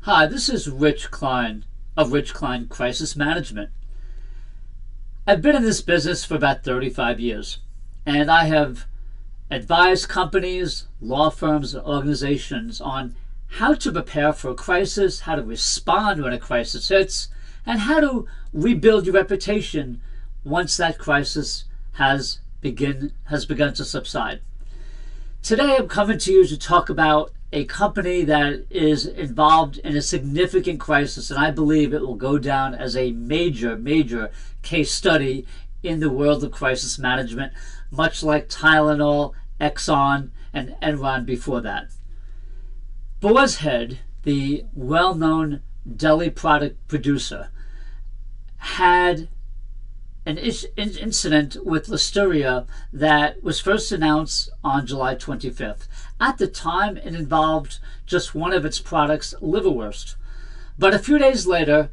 Hi, this is Rich Klein of Rich Klein Crisis Management. I've been in this business for about 35 years, and I have advised companies, law firms, and organizations on how to prepare for a crisis, how to respond when a crisis hits, and how to rebuild your reputation once that crisis has begun to subside. Today I'm coming to you to talk about a company that is involved in a significant crisis, and I believe it will go down as a major case study in the world of crisis management, much like Tylenol, Exxon, and Enron before that. Boar's Head, the well-known deli product producer, had an incident with listeria that was first announced on July 25th. At the time, it involved just one of its products, liverwurst. But a few days later,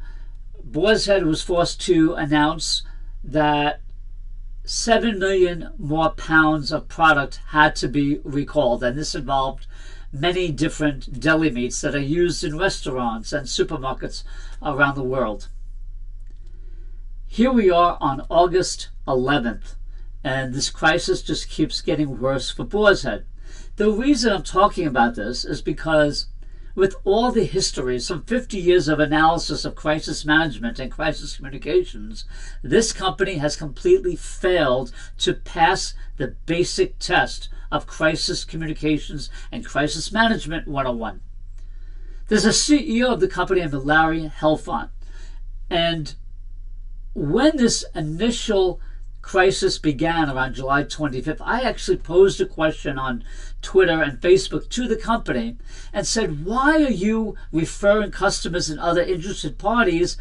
Boar's Head was forced to announce that 7 million more pounds of product had to be recalled, and this involved many different deli meats that are used in restaurants and supermarkets around the world. Here we are on August 11th, and this crisis just keeps getting worse for Boar's Head. The reason I'm talking about this is because with all the history, some 50 years of analysis of crisis management and crisis communications, this company has completely failed to pass the basic test of crisis communications and crisis management 101. There's a CEO of the company named Larry Helfont, and when this initial crisis began around July 25th, I actually posed a question on Twitter and Facebook to the company and said, why are you referring customers and other interested parties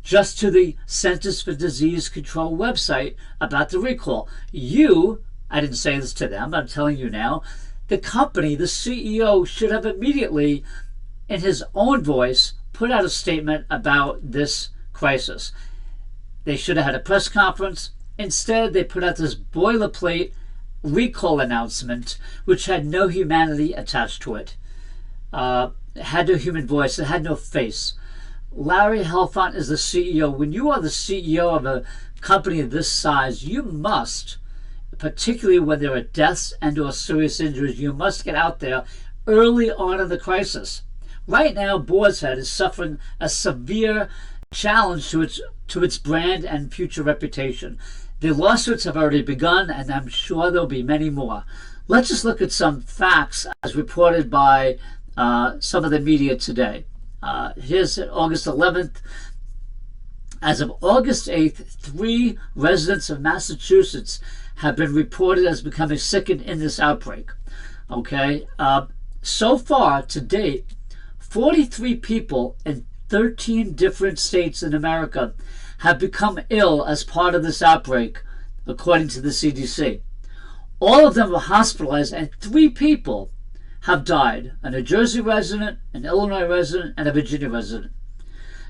just to the Centers for Disease Control website about the recall? I didn't say this to them, I'm telling you now, the company, the CEO, should have immediately, in his own voice, put out a statement about this crisis. They should have had a press conference. Instead, they put out this boilerplate recall announcement, which had no humanity attached to it. It had no human voice. It had no face. Larry Helfont is the CEO. When you are the CEO of a company of this size, you must, particularly when there are deaths and or serious injuries, you must get out there early on in the crisis. Right now, Boar's Head is suffering a severe challenge to its brand and future reputation. The lawsuits have already begun, and I'm sure there'll be many more. Let's just look at some facts as reported by some of the media today. Here's August 11th. As of August 8th, 3 residents of Massachusetts have been reported as becoming sick in this outbreak. Okay, so far to date, 43 people in 13 different states in America have become ill as part of this outbreak, according to the CDC. All of them were hospitalized, and 3 people have died: a New Jersey resident, an Illinois resident, and a Virginia resident.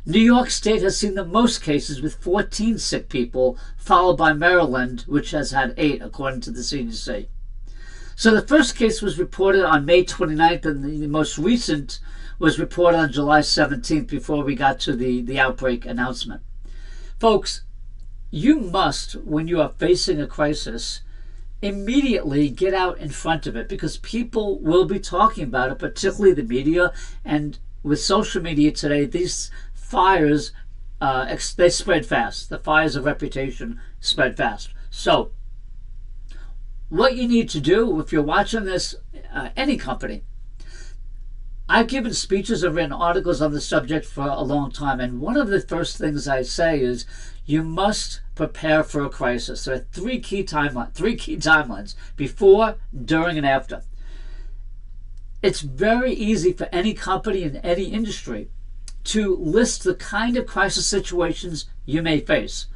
New York State has seen the most cases with 14 sick people, followed by Maryland, which has had 8, according to the CDC. So the first case was reported on May 29th, and the most recent was reported on July 17th before we got to the outbreak announcement. Folks, you must, when you are facing a crisis, immediately get out in front of it, because people will be talking about it, particularly the media. And with social media today, these fires, they spread fast. The fires of reputation spread fast. So what you need to do, if you're watching this, any company, I've given speeches and written articles on the subject for a long time, and one of the first things I say is you must prepare for a crisis. There are three key timelines: before, during, and after. It's very easy for any company in any industry to list the kind of crisis situations you may face.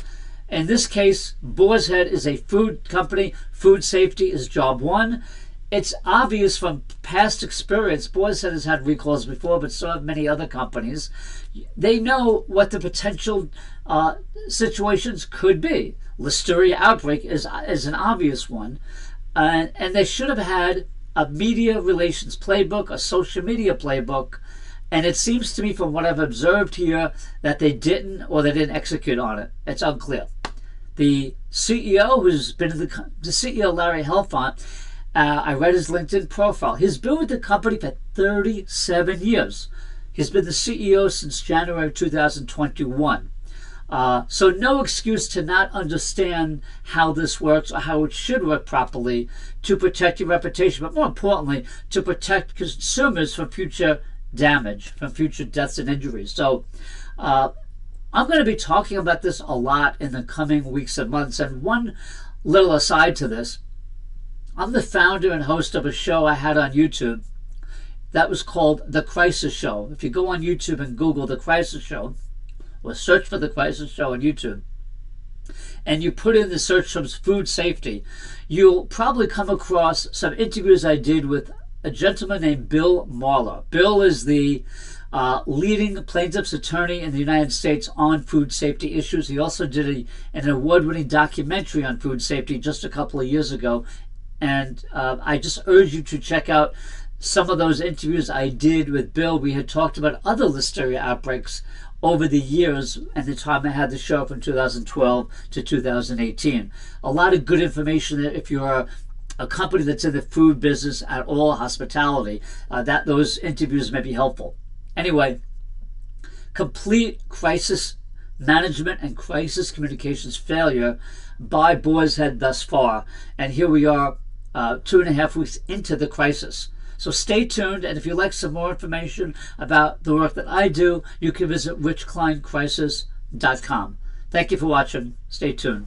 In this case, Boar's Head is a food company. Food safety is job 1. It's obvious from past experience, Boar's Head has had recalls before, but so have many other companies. They know what the potential situations could be. Listeria outbreak is an obvious one. And they should have had a media relations playbook, a social media playbook, And it seems to me, from what I've observed here, that they didn't, or they didn't execute on it. It's unclear. The CEO, who's been the CEO, Larry Helfont, I read his LinkedIn profile. He's been with the company for 37 years. He's been the CEO since January 2021. So no excuse to not understand how this works or how it should work properly to protect your reputation, but more importantly, to protect consumers from future damage, from future deaths and injuries. So I'm going to be talking about this a lot in the coming weeks and months. And one little aside to this, I'm the founder and host of a show I had on YouTube that was called The Crisis Show. If you go on YouTube and Google The Crisis Show, or search for The Crisis Show on YouTube, and you put in the search terms food safety, you'll probably come across some interviews I did with a gentleman named Bill Marler. Bill is the leading plaintiff's attorney in the United States on food safety issues. He also did an award-winning documentary on food safety just a couple of years ago. And I just urge you to check out some of those interviews I did with Bill. We had talked about other Listeria outbreaks over the years and the time I had the show from 2012 to 2018. A lot of good information that if you're a company that's in the food business at all, hospitality, that those interviews may be helpful. Anyway, complete crisis management and crisis communications failure by Boar's Head thus far. And here we are 2.5 weeks into the crisis. So stay tuned, and if you'd like some more information about the work that I do, you can visit richkleincrisis.com. Thank you for watching. Stay tuned.